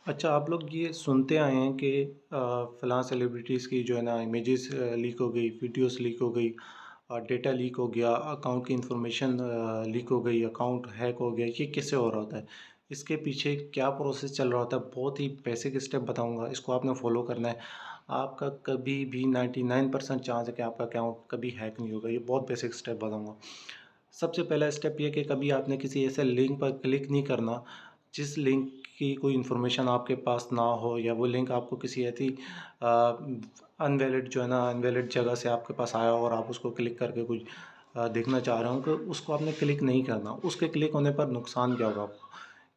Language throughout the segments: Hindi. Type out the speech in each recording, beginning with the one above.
अच्छा, आप लोग ये सुनते आए हैं कि फ़लाँ सेलिब्रिटीज़ की जो है ना इमेजेस लीक हो गई, वीडियोस लीक हो गई, डेटा लीक हो गया, अकाउंट की इन्फॉर्मेशन लीक हो गई, अकाउंट हैक हो गया। ये कैसे हो रहा होता है? इसके पीछे क्या प्रोसेस चल रहा होता है? बहुत ही बेसिक स्टेप बताऊँगा, इसको आपने फ़ॉलो करना है। आपका कभी भी 99% चांस है कि आपका अकाउंट कभी हैक नहीं होगा। ये बहुत बेसिक स्टेप बताऊँगा। सबसे पहला स्टेप ये कि कभी आपने किसी ऐसे लिंक पर क्लिक नहीं करना, जिस लिंक की कोई इन्फॉर्मेशन आपके पास ना हो, या वो लिंक आपको किसी ऐसी अनवैलिड जो है ना अनवैलिड जगह से आपके पास आया हो और आप उसको क्लिक करके कुछ देखना चाह रहे हो, तो उसको आपने क्लिक नहीं करना। उसके क्लिक होने पर नुकसान क्या होगा आपको?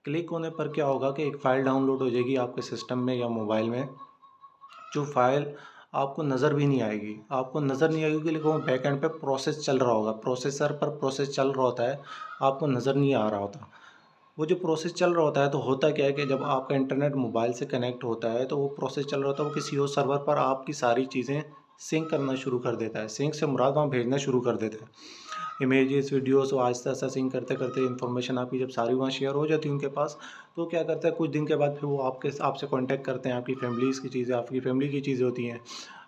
क्लिक होने पर क्या होगा कि एक फ़ाइल डाउनलोड हो जाएगी आपके सिस्टम में या मोबाइल में, जो फ़ाइल आपको नज़र भी नहीं आएगी। आपको नज़र नहीं आएगी लेकिन वो बैक एंड पे प्रोसेस चल रहा होगा, प्रोसेसर पर प्रोसेस चल रहा होता है, आपको नज़र नहीं आ रहा होता। वो जो प्रोसेस चल रहा होता है, तो होता क्या है कि जब आपका इंटरनेट मोबाइल से कनेक्ट होता है, तो वो प्रोसेस चल रहा होता है, वो किसी और सर्वर पर आपकी सारी चीज़ें सिंक करना शुरू कर देता है। सिंक से मुराद वहाँ भेजना शुरू कर देता है। इमेजेस, वीडियोस, वो आहिस्ता-आहिस्ता सिंक करते-करते इन्फॉर्मेशन आपकी जब सारी वहाँ शेयर हो जाती है उनके पास, तो क्या करता है, कुछ दिन के बाद फिर वो आपसे कॉन्टैक्ट करते हैं। आपकी फैमिलीज़ की चीज़ें, आपकी फैमिली की चीज़ें होती हैं,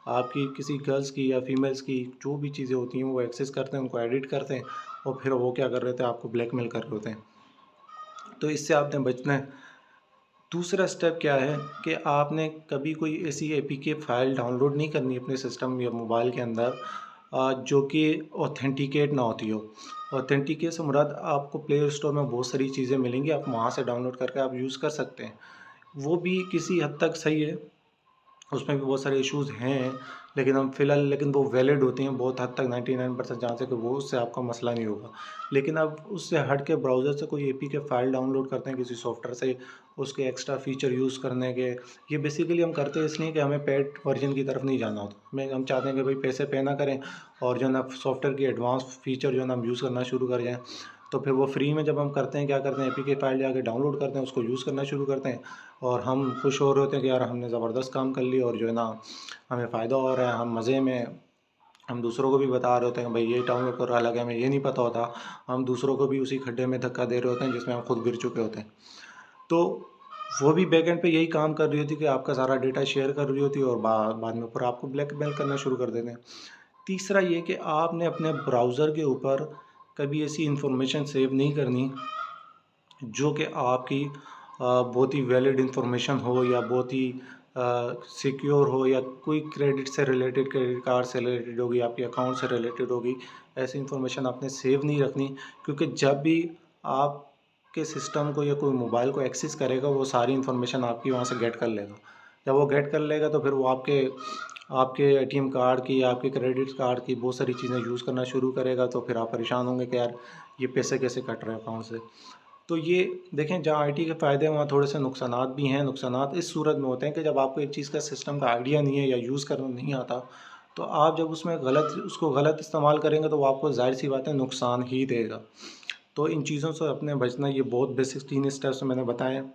आपकी किसी गर्ल्स की या फीमेल्स की जो भी चीज़ें होती हैं, वो एक्सेस करते हैं, उनको एडिट करते हैं और फिर वो क्या कर रहे होते हैं, आपको ब्लैकमेल कर रहे होते हैं। तो इससे आपने बचना है। दूसरा स्टेप क्या है कि आपने कभी कोई ऐसी एपीके फ़ाइल डाउनलोड नहीं करनी अपने सिस्टम या मोबाइल के अंदर जो कि ऑथेंटिकेट ना होती हो। ऑथेंटिकेट से मुराद, आपको प्ले स्टोर में बहुत सारी चीज़ें मिलेंगी, आप वहाँ से डाउनलोड करके आप यूज़ कर सकते हैं। वो भी किसी हद तक सही है, उसमें भी बहुत सारे इश्यूज़ हैं, लेकिन हम फ़िलहाल लेकिन वो वैलिड होती हैं बहुत हद तक। 99% चांस है कि वो उससे आपका मसला नहीं होगा। लेकिन अब उससे हट के ब्राउज़र से कोई एपीके फ़ाइल डाउनलोड करते हैं किसी सॉफ्टवेयर से, उसके एक्स्ट्रा फ़ीचर यूज़ करने के, ये बेसिकली हम करते हैं इसलिए कि हमें पेड वर्ज़न की तरफ नहीं जाना होता। हम चाहते हैं कि भाई पैसे पे ना करें और जो है ना सॉफ्टवेयर की एडवांस फ़ीचर जो है ना हम यूज़ करना शुरू कर जाएँ। तो फिर वो फ्री में जब हम करते हैं, क्या करते हैं, एपीके फ़ाइल जाके डाउनलोड करते हैं, उसको यूज़ करना शुरू करते हैं और हम खुश हो रहे होते हैं कि यार हमने ज़बरदस्त काम कर लिया और जो है ना हमें फ़ायदा हो रहा है, हम मज़े में, हम दूसरों को भी बता रहे होते हैं भाई ये डाउनलोड करो, हालाँकि हमें ये नहीं पता होता, हम दूसरों को भी उसी खड्डे में धक्का दे रहे होते हैं जिसमें हम खुद गिर चुके होते हैं। तो वो भी बैकएंड पे यही काम कर रही होती है कि आपका सारा डेटा शेयर कर रही होती है और बाद में फिर आपको ब्लैकमेल करना शुरू कर देते हैं। तीसरा ये कि आपने अपने ब्राउज़र के ऊपर कभी ऐसी इन्फॉर्मेशन सेव नहीं करनी जो कि आपकी बहुत ही वैलिड इन्फॉर्मेशन हो या बहुत ही सिक्योर हो, या कोई क्रेडिट से रिलेटेड, क्रेडिट कार्ड से रिलेटेड होगी, आपके अकाउंट से रिलेटेड होगी। ऐसी इन्फॉर्मेशन आपने सेव नहीं रखनी, क्योंकि जब भी आपके सिस्टम को या कोई मोबाइल को एक्सेस करेगा, वो सारी इन्फॉर्मेशन आपकी वहाँ से गेट कर लेगा। जब वो गेट कर लेगा तो फिर वो आपके आपके एटीएम कार्ड की, आपके क्रेडिट कार्ड की बहुत सारी चीज़ें यूज़ करना शुरू करेगा, तो फिर आप परेशान होंगे कि यार ये पैसे कैसे कट रहे हैं अकाउंट से। तो ये देखें, जहाँ आईटी के फ़ायदे हैं वहाँ थोड़े से नुकसानात भी हैं। नुकसानात इस सूरत में होते हैं कि जब आपको एक चीज़ का सिस्टम का आइडिया नहीं है या यूज़ करना नहीं आता, तो आप जब उसको गलत इस्तेमाल करेंगे तो वो आपको ज़ाहिर-सी बात है नुकसान ही देगा। तो इन चीज़ों से अपने बचना, ये बहुत बेसिक 3 स्टेप्स मैंने बताए हैं,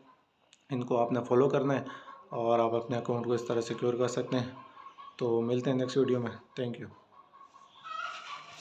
इनको आपने फ़ॉलो करना है और आप अपने अकाउंट को इस तरह सिक्योर कर सकते हैं। तो मिलते हैं नेक्स्ट वीडियो में। Thank you.